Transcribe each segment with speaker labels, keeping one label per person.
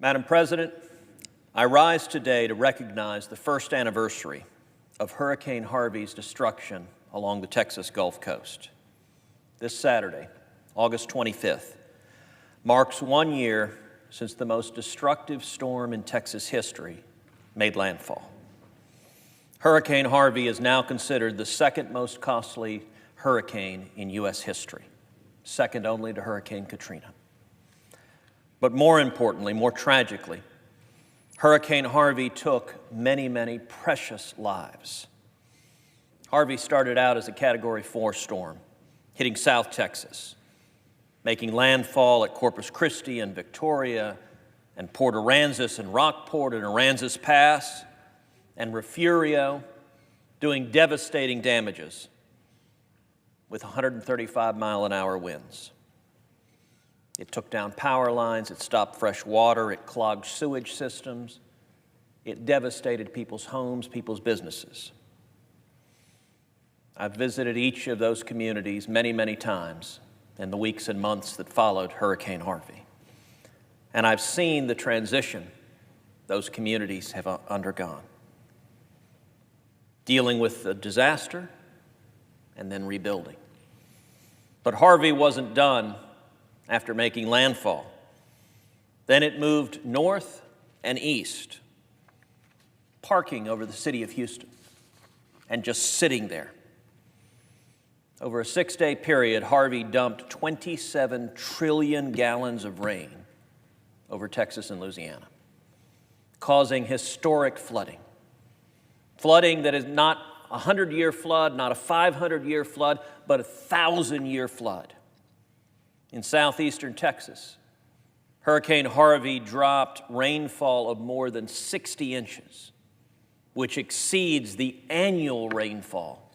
Speaker 1: Madam President, I rise today to recognize the first anniversary of Hurricane Harvey's destruction along the Texas Gulf Coast. This Saturday, August 25th, marks 1 year since the most destructive storm in Texas history made landfall. Hurricane Harvey is now considered the second most costly hurricane in U.S. history, second only to Hurricane Katrina. But more importantly, more tragically, Hurricane Harvey took many, many precious lives. Harvey started out as a Category 4 storm, hitting South Texas, making landfall at Corpus Christi and Victoria and Port Aransas and Rockport and Aransas Pass and Refugio, doing devastating damages with 135-mile-an-hour winds. It took down power lines, it stopped fresh water, it clogged sewage systems, it devastated people's homes, people's businesses. I've visited each of those communities many, many times in the weeks and months that followed Hurricane Harvey. And I've seen the transition those communities have undergone, dealing with the disaster and then rebuilding. But Harvey wasn't done after making landfall. Then it moved north and east, parking over the city of Houston and just sitting there. Over a 6-day period, Harvey dumped 27 trillion gallons of rain over Texas and Louisiana, causing historic flooding. Flooding that is not a 100-year flood, not a 500-year flood, but a 1,000-year flood. In southeastern Texas, Hurricane Harvey dropped rainfall of more than 60 inches, which exceeds the annual rainfall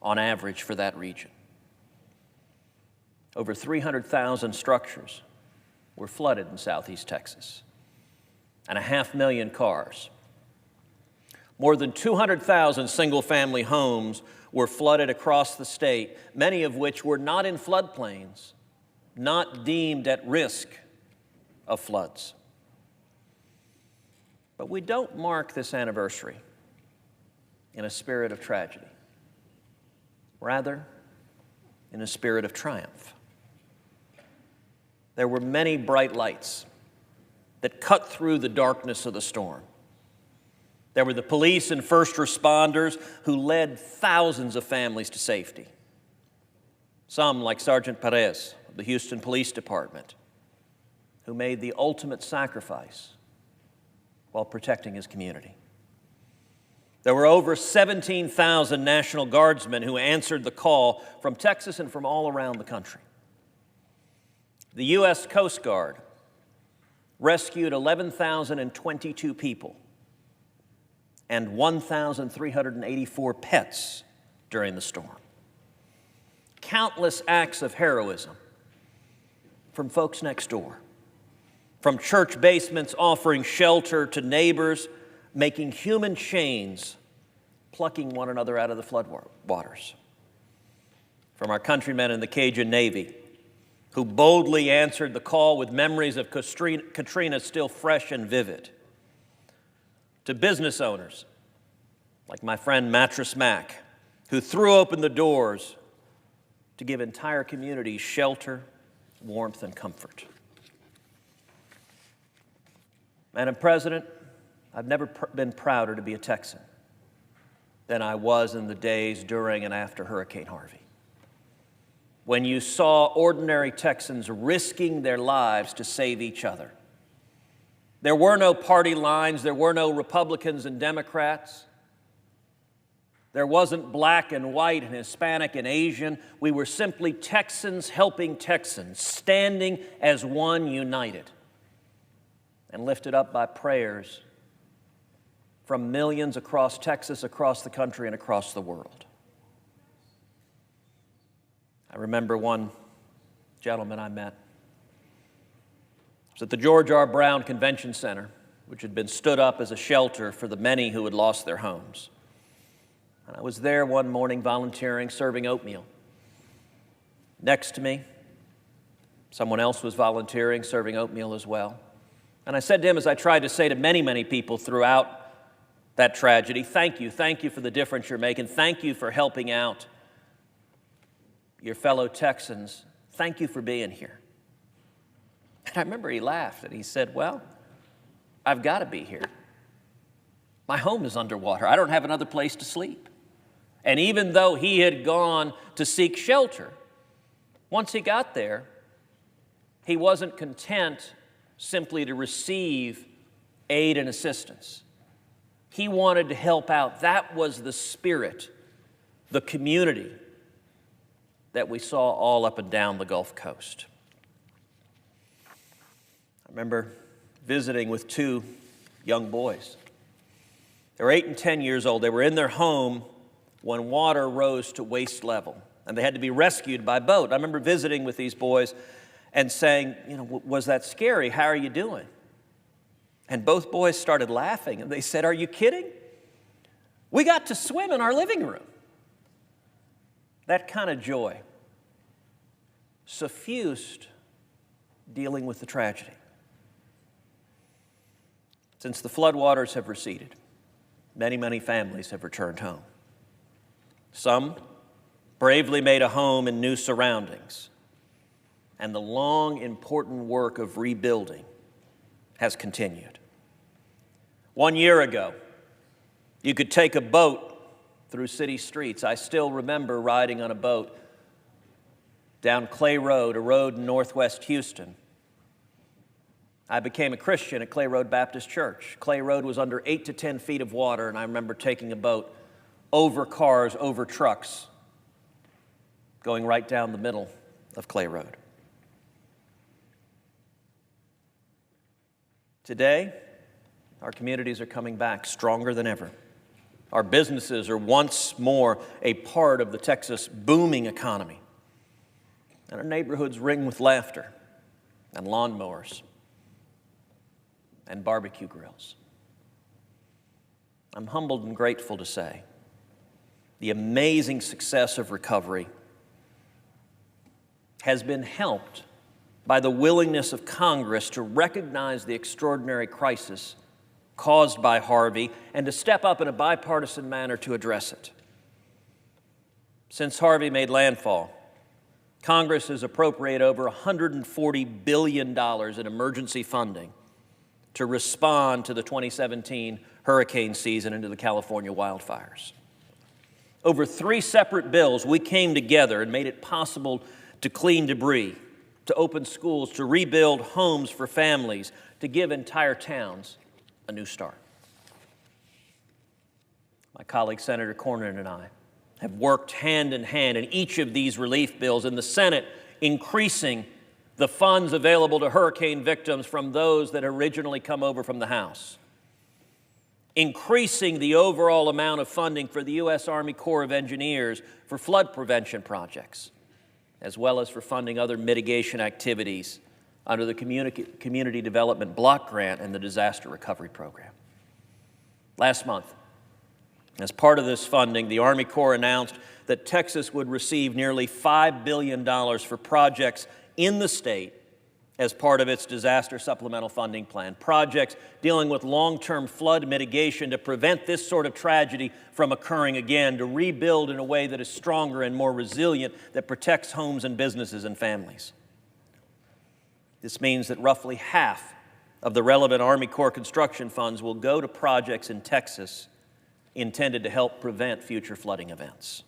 Speaker 1: on average for that region. Over 300,000 structures were flooded in southeast Texas, and 500,000 cars. More than 200,000 single-family homes were flooded across the state, many of which were not in floodplains, not deemed at risk of floods. But we don't mark this anniversary in a spirit of tragedy, rather in a spirit of triumph. There were many bright lights that cut through the darkness of the storm. There were the police and first responders who led thousands of families to safety. Some, like Sergeant Perez of the Houston Police Department, who made the ultimate sacrifice while protecting his community. There were over 17,000 National Guardsmen who answered the call from Texas and from all around the country. The U.S. Coast Guard rescued 11,022 people and 1,384 pets during the storm. Countless acts of heroism from folks next door, from church basements offering shelter to neighbors making human chains, plucking one another out of the flood waters, from our countrymen in the Cajun Navy who boldly answered the call with memories of Katrina still fresh and vivid, to business owners like my friend Mattress Mac, who threw open the doors to give entire communities shelter, warmth, and comfort. Madam President, I've never been prouder to be a Texan than I was in the days during and after Hurricane Harvey, when you saw ordinary Texans risking their lives to save each other. There were no party lines. There were no Republicans and Democrats. There wasn't black and white and Hispanic and Asian. We were simply Texans helping Texans, standing as one united and lifted up by prayers from millions across Texas, across the country, and across the world. I remember one gentleman I met. It was at the George R. Brown Convention Center, which had been stood up as a shelter for the many who had lost their homes. And I was there one morning volunteering, serving oatmeal. Next to me, someone else was volunteering, serving oatmeal as well. And I said to him, as I tried to say to many, many people throughout that tragedy, thank you for the difference you're making. Thank you for helping out your fellow Texans. Thank you for being here. And I remember he laughed and he said, well, I've got to be here. My home is underwater. I don't have another place to sleep. And even though he had gone to seek shelter, once he got there, he wasn't content simply to receive aid and assistance. He wanted to help out. That was the spirit, the community that we saw all up and down the Gulf Coast. I remember visiting with two young boys. They were 8 and 10 years old. They were in their home when water rose to waist level, and they had to be rescued by boat. I remember visiting with these boys and saying, was that scary? How are you doing? And both boys started laughing, and they said, are you kidding? We got to swim in our living room. That kind of joy suffused dealing with the tragedy. Since the floodwaters have receded, many, many families have returned home. Some bravely made a home in new surroundings, and the long, important work of rebuilding has continued. 1 year ago, you could take a boat through city streets. I still remember riding on a boat down Clay Road, a road in northwest Houston. I became a Christian at Clay Road Baptist Church. Clay Road was under 8 to 10 feet of water, and I remember taking a boat over cars, over trucks, going right down the middle of Clay Road. Today, our communities are coming back stronger than ever. Our businesses are once more a part of the Texas booming economy. And our neighborhoods ring with laughter and lawnmowers and barbecue grills. I'm humbled and grateful to say the amazing success of recovery has been helped by the willingness of Congress to recognize the extraordinary crisis caused by Harvey and to step up in a bipartisan manner to address it. Since Harvey made landfall, Congress has appropriated over $140 billion in emergency funding to respond to the 2017 hurricane season and to the California wildfires. Over 3 separate bills, we came together and made it possible to clean debris, to open schools, to rebuild homes for families, to give entire towns a new start. My colleague Senator Cornyn and I have worked hand in hand in each of these relief bills, in the Senate increasing the funds available to hurricane victims from those that originally come over from the House, increasing the overall amount of funding for the U.S. Army Corps of Engineers for flood prevention projects, as well as for funding other mitigation activities under the Community Development Block Grant and the Disaster Recovery Program. Last month, as part of this funding, the Army Corps announced that Texas would receive nearly $5 billion for projects in the state as part of its disaster supplemental funding plan, projects dealing with long-term flood mitigation to prevent this sort of tragedy from occurring again, to rebuild in a way that is stronger and more resilient, that protects homes and businesses and families. This means that roughly half of the relevant Army Corps construction funds will go to projects in Texas intended to help prevent future flooding events.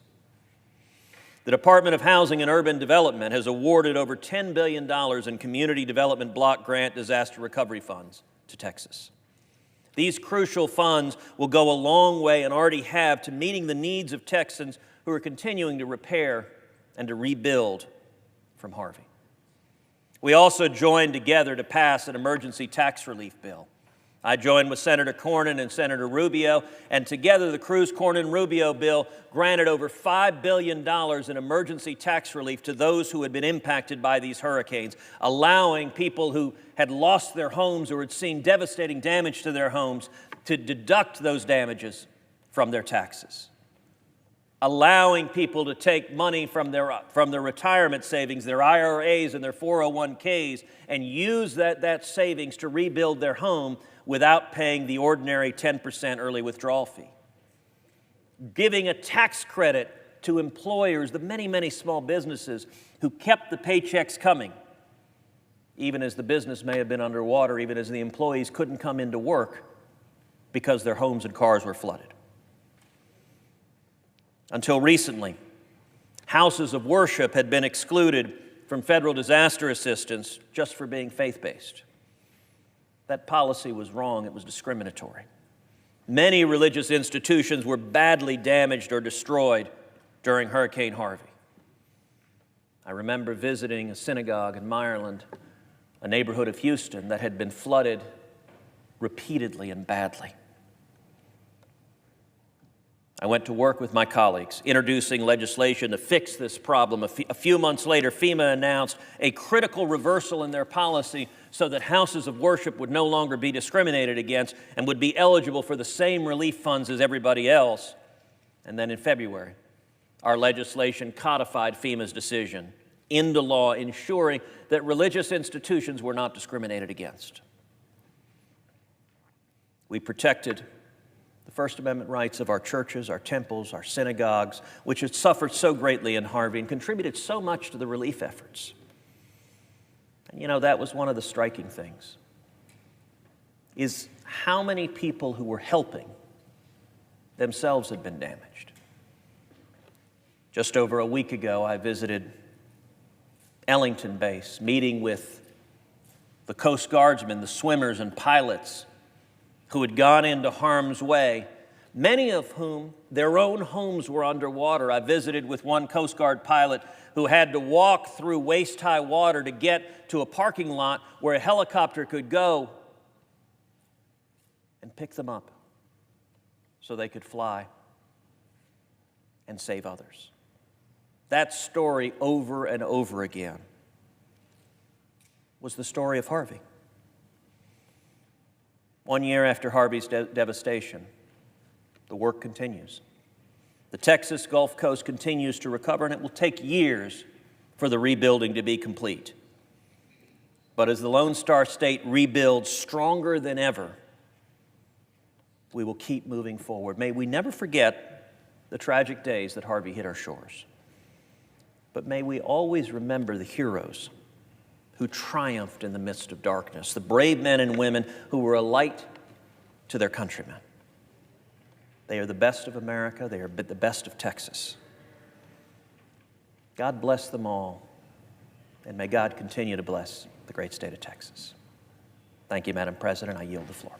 Speaker 1: The Department of Housing and Urban Development has awarded over $10 billion in Community Development Block Grant disaster recovery funds to Texas. These crucial funds will go a long way, and already have, to meeting the needs of Texans who are continuing to repair and to rebuild from Harvey. We also joined together to pass an emergency tax relief bill. I joined with Senator Cornyn and Senator Rubio, and together the Cruz, Cornyn, Rubio bill granted over $5 billion in emergency tax relief to those who had been impacted by these hurricanes, allowing people who had lost their homes or had seen devastating damage to their homes to deduct those damages from their taxes. allowing people to take money from their retirement savings, their IRAs and their 401ks, and use that savings to rebuild their home without paying the ordinary 10% early withdrawal fee. Giving a tax credit to employers, the many, many small businesses who kept the paychecks coming, even as the business may have been underwater, even as the employees couldn't come into work because their homes and cars were flooded. Until recently, houses of worship had been excluded from federal disaster assistance just for being faith-based. That policy was wrong. It was discriminatory. Many religious institutions were badly damaged or destroyed during Hurricane Harvey. I remember visiting a synagogue in Ireland, a neighborhood of Houston that had been flooded repeatedly and badly. I went to work with my colleagues, introducing legislation to fix this problem. A few months later, FEMA announced a critical reversal in their policy so that houses of worship would no longer be discriminated against and would be eligible for the same relief funds as everybody else. And then in February, our legislation codified FEMA's decision into law, ensuring that religious institutions were not discriminated against. We protected the First Amendment rights of our churches, our temples, our synagogues, which had suffered so greatly in Harvey and contributed so much to the relief efforts. And you know, that was one of the striking things, is how many people who were helping themselves had been damaged. Just over a week ago, I visited Ellington Base, meeting with the Coast Guardsmen, the swimmers and pilots who had gone into harm's way, many of whom their own homes were underwater. I visited with one Coast Guard pilot who had to walk through waist-high water to get to a parking lot where a helicopter could go and pick them up so they could fly and save others. That story over and over again was the story of Harvey. 1 year after Harvey's devastation, the work continues. The Texas Gulf Coast continues to recover, and it will take years for the rebuilding to be complete. But as the Lone Star State rebuilds stronger than ever, we will keep moving forward. May we never forget the tragic days that Harvey hit our shores. But may we always remember the heroes who triumphed in the midst of darkness, the brave men and women who were a light to their countrymen. They are the best of America. They are the best of Texas. God bless them all, and may God continue to bless the great state of Texas. Thank you, Madam President. I yield the floor.